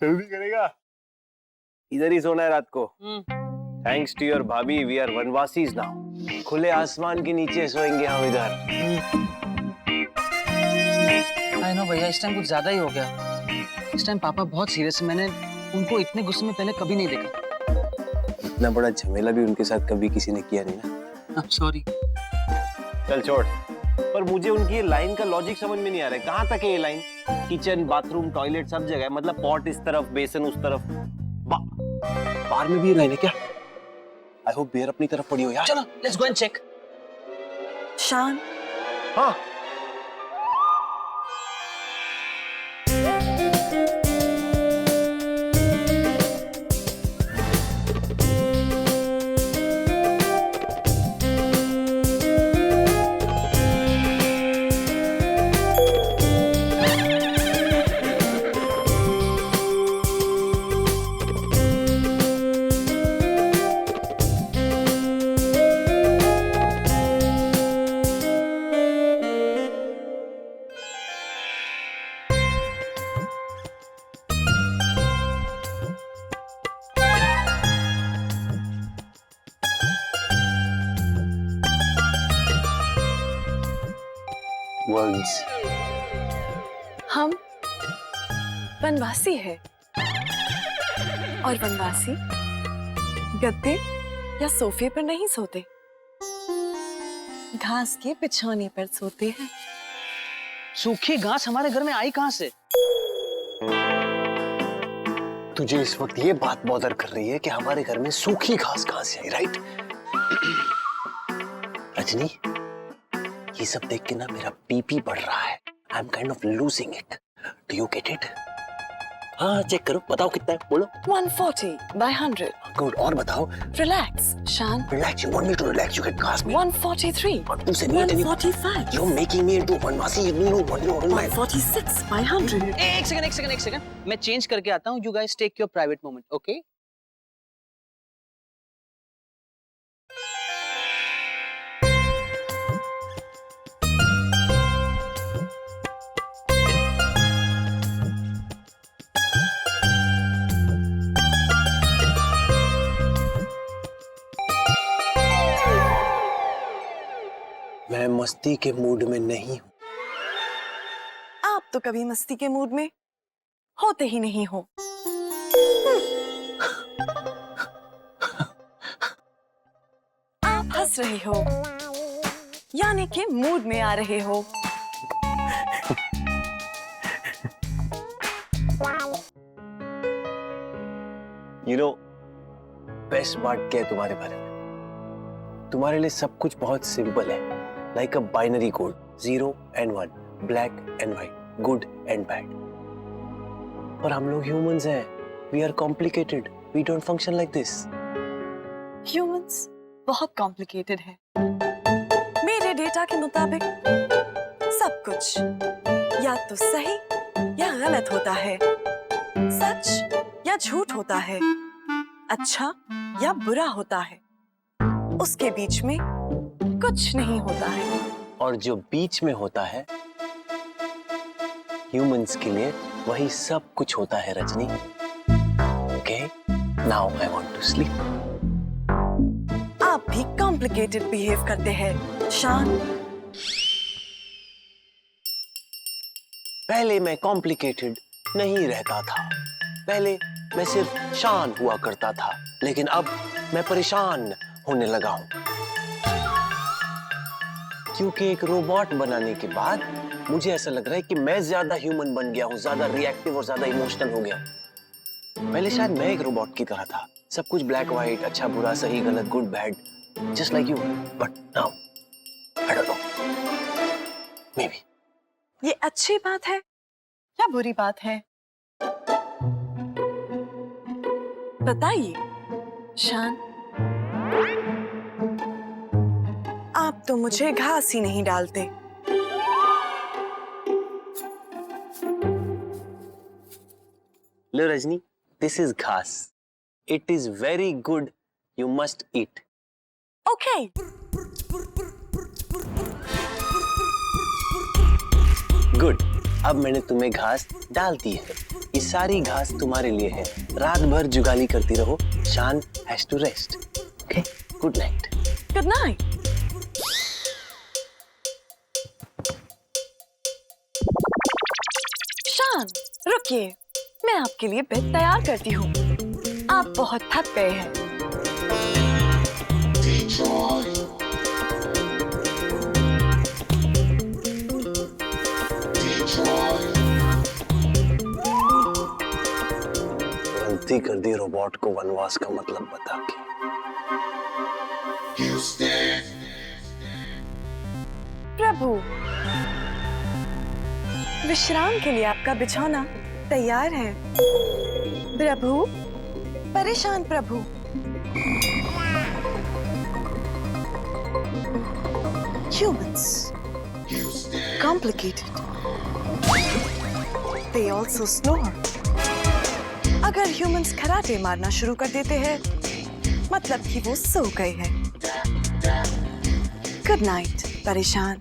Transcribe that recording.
जल्दी करेगा, इधर ही सोना है रात को। थैंक्स टू योर भाभी वी आर वनवासीज नाउ। खुले आसमान के नीचे सोएंगे हम इधर। आई नो भैया, इस टाइम कुछ ज्यादा ही हो गया। इस टाइम पापा बहुत सीरियस है। मैंने उनको इतने गुस्से में पहले कभी नहीं देखा। इतना बड़ा झमेला भी उनके साथ कभी किसी ने किया नहीं ना। सॉरी। चल छोड़, पर मुझे उनकी लाइन का लॉजिक समझ में नहीं आ रहा है। कहाँ तक है ये लाइन? किचन, बाथरूम, टॉयलेट सब जगह है। मतलब पॉट इस तरफ, बेसन उस तरफ, बाहर में भी ये लाइन है क्या? आई होप बियर अपनी तरफ पड़ी हो यार। चलो लेट्स गो एंड चेक। शान, हाँ वंस हम वनवासी है और वनवासी गद्दे या सोफे पर नहीं सोते, घास के बिछौने पर सोते हैं। सूखी घास हमारे घर में आई कहाँ से? तुझे इस वक्त ये बात बॉदर कर रही है कि हमारे घर में सूखी घास कहाँ से आई, राइट? रजनी, ये सब देख के ना मेरा बीपी बढ़ रहा है। I am kind of losing it. Do you get it? हाँ चेक करो, बताओ कितना है, बोलो। 140/100। गुड, और बताओ। Relax Shaan. Relax, you want me to relax, you get घास में। 143। 145। You're making me into वनवासी, you know what you want. 146/100। एक सेकंड। मैं चेंज करके आता हूँ। You guys take your private moment, okay? मैं मस्ती के मूड में नहीं हूँ। आप तो कभी मस्ती के मूड में होते ही नहीं हो। आप हंस रहे हो, यानी कि मूड में आ रहे हो। You know, बेस्ट बात क्या है तुम्हारे बारे में? तुम्हारे लिए सब कुछ बहुत सिंपल है, like a binary code, 0 and 1, black and white, good and bad. पर हम लोग ह्यूमंस हैं, we are complicated, we don't function like this. Humans बहुत कॉम्प्लिकेटेड है। मेरे डेटा के मुताबिक सब कुछ या तो सही या गलत होता है, सच या झूठ होता है, अच्छा या बुरा होता है, उसके बीच में कुछ नहीं होता है। और जो बीच में होता है, ह्यूमंस के लिए वही सब कुछ होता है Rajni. Okay, now I want to sleep. आप भी कॉम्प्लिकेटेड बिहेव करते हैं शान। पहले मैं कॉम्प्लिकेटेड नहीं रहता था, पहले मैं सिर्फ शान हुआ करता था, लेकिन अब मैं परेशान होने लगा हूं। क्योंकि एक रोबोट बनाने के बाद मुझे ऐसा लग रहा है कि मैं ज्यादा ह्यूमन बन गया हूं, ज्यादा रिएक्टिव और ज्यादा इमोशनल हो गया हूं। पहले शायद मैं एक रोबोट की तरह था, सब कुछ ब्लैक व्हाइट, अच्छा बुरा, सही गलत, good bad, just like you. But now I don't know, may be. ये अच्छी बात है या बुरी बात है? बताइए शान। आप तो मुझे घास ही नहीं डालते। लो रजनी, this is घास. It is very good. You must eat. Okay. Good. अब मैंने तुम्हें घास डाल दी है, ये सारी घास तुम्हारे लिए है। रात भर जुगाली करती रहो, Shaan has to rest. Okay, good night. Good night. Shaan, रुकिए, मैं आपके लिए बेड तैयार करती हूँ। आप बहुत थक गए हैं। गलती कर दी रोबोट को वनवास का मतलब बता के। प्रभु, विश्राम के लिए आपका बिछौना तैयार है। प्रभु, परेशान प्रभु। Humans, complicated. They also snore. अगर ह्यूमंस खराटे मारना शुरू कर देते हैं, मतलब कि वो सो गए हैं। गुड नाइट, परेशान।